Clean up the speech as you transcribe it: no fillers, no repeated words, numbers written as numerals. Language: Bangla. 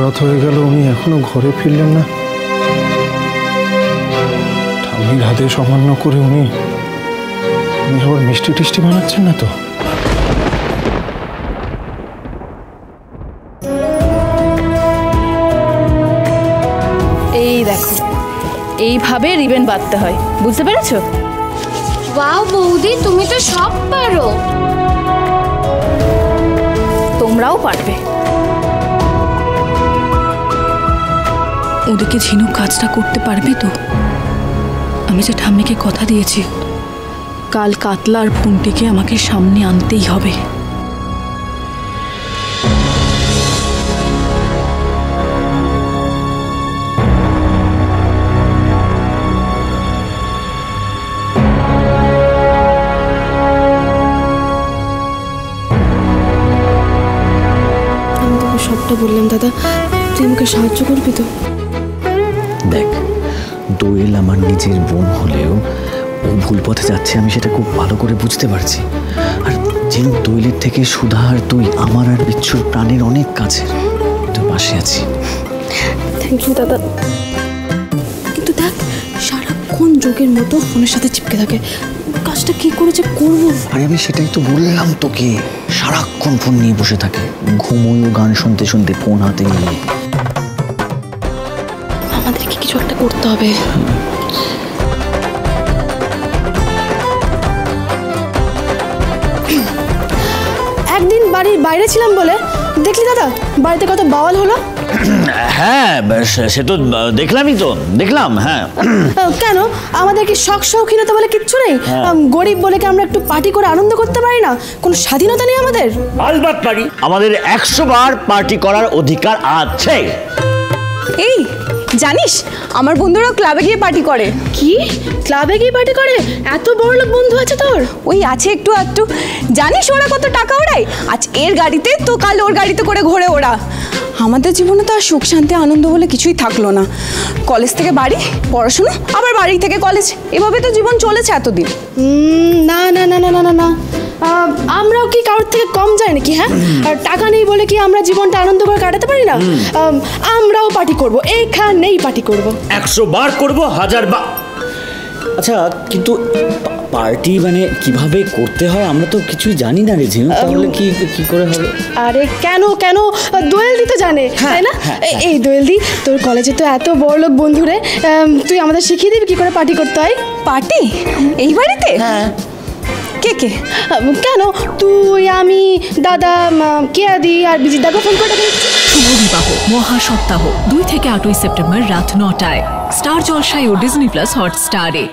রাত হয়ে গেল, উনি এখনো ঘরে ফিরলেন না। ঠাম্মির হাতে সামান্য করে উনি আবার মিষ্টি টিষ্টি বানাচ্ছেন না তো? এই দেখো, এইভাবে রিবেন বাঁধতে হয়, বুঝতে পেরেছো? বাহ বৌদি, তুমি তো সব পারো। তোমরাও পারবে। ওদিকে ঝিনুক কাজটা করতে পারবে তো? আমি যে ঠাম্মিকে কথা দিয়েছি, কাল কাতলা আর ফোনটিকে আমাকে সামনে আনতেই হবে। সবটা বললাম দাদা, তুই আমাকে সাহায্য করবি তো? দেখ, দোয়েল আমার নিজের বোন হলেও ও ভুল পথে যাচ্ছে, আমি সেটা খুব ভালো করে বুঝতে পারছি। আর যেহেতু দোয়েলের থেকে সুধা আর তুই আমার আর বিচ্ছুর প্রাণের অনেক কাছের, তোর পাশে আছি। থ্যাংক ইউ দাদা। কিন্তু দেখ, সারাক্ষণ যোগের মতো ফোনের সাথে চিপকে থাকে, কাজটা কি করে যে করবো। আরে আমি সেটাই তো বললাম তোকে, সারাক্ষণ ফোন নিয়ে বসে থাকে, ঘুমোয় গান শুনতে শুনতে ফোন হাতে নিয়ে। আমাদেরকে কিছু একটা করতে হবে। একদিন বাড়ির বাইরে ছিলাম বলে দেখলি দাদা, বাড়িতে কত বাওয়াল হলো। হ্যাঁ, সে তো দেখলামই তো, দেখলাম। হ্যাঁ, কেন আমাদের কি শখ শৌখিনতা বলে কিচ্ছু নেই? গরিব বলে কি আমরা একটু পার্টি করে আনন্দ করতে পারি না? কোনো স্বাধীনতা নেই আমাদের? আলবাত পারি, আমাদের 100 বার পার্টি করার অধিকার আছে। এই জানিস, আমার বন্ধুরা ক্লাবে গিয়ে পার্টি করে। কি ক্লাবে গিয়ে পার্টি করে? এত বড় লোক বন্ধু আছে তোর? ওই আছে একটু একটু। জানিস ওরা কত টাকা ওড়ায়? আজ এর গাড়িতে তো কাল ওর গাড়িতে করে ঘোরে ওরা। আমাদের জীবনে তো আর সুখ শান্তি আনন্দ বলে কিছুই থাকলো না। কলেজ থেকে বাড়ি, পড়াশোনা, আবার বাড়ি থেকে কলেজ, এভাবে তো জীবন চলেছে এতদিন। না না না না না না না, আমরাও কি কারোর থেকে কম যাই নাকি? হ্যাঁ, আর টাকা নেই বলে কি আমরা জীবনটা আনন্দ করে কাটাতে পারি না? আমরাও পার্টি করব, এইখানেই পার্টি করব, 100 বার করব, 1000 বার। আচ্ছা, কিন্তু পার্টি মানে কিভাবে করতে হয় আমরা তো কিছুই জানি না রে ঝিনু, তাহলে কি করে হবে? আরে কেন কেন, দোয়েলদি তো জানে, তাই না? এই দোয়েলদি, তোর কলেজে তো এত বড় লোক বন্ধু রে, তুই আমাদের শিখিয়ে দিবি কি করে পার্টি করতে হয়? পার্টি এই বাড়িতে? হ্যাঁ। কে কে? কেন, তুই, আমি, দাদা, কেয়াদি আর বিজিত দাকে ফোন করে ডাকবি। শুভ বিবাহ মহাসপ্তাহ 2 থেকে 8 সেপ্টেম্বর রাত 9টায় স্টার জলসায় ও ডিজনি প্লাস হটস্টারে।